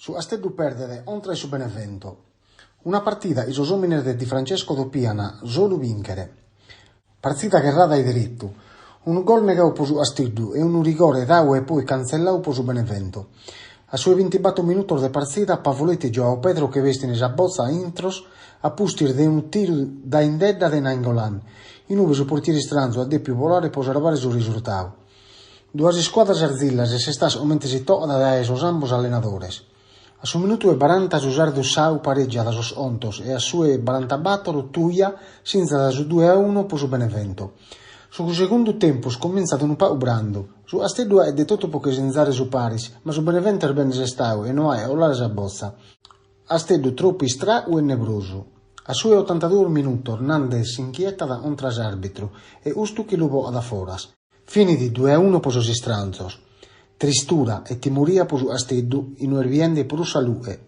Su Asteddu perdere oltre su Benevento. Una partita iso somminere di Francesco Doppiana, solo vincere. Partita che rada e diritto. Un gol negato su Asteddu e un rigore dato e poi cancellato su Benevento. A sui 24 minuti di partita, Pavoletti e Joao Pedro che vestine a bozza intros a pustir de un tiro da indedda de Nainggolan. In uve su portiere stranzo a de più volare può salvare sul risultato. Due squadre arzillas e se stas aumente si tocca da esos ambos allenadores. A su minuto e 40 Susardo Sau pareggia da sos ontos e a sue 44 Tuia senza da su 2-1 per su Benevento. Su secondo tempo scomincia un po' brando. Su Asteddu è di tutto poche senzare su Paris, ma su Benevento è ben stau e non è olare a bozza. Asteddu troppo stra o nebroso. A sue 82 minuti Hernandez si inquieta da un trasarbitro e ustu che lo può da foras. Fini di 2-1 per sos stranzos. Tristura e timoria per su Asteddu in un erviende per salute.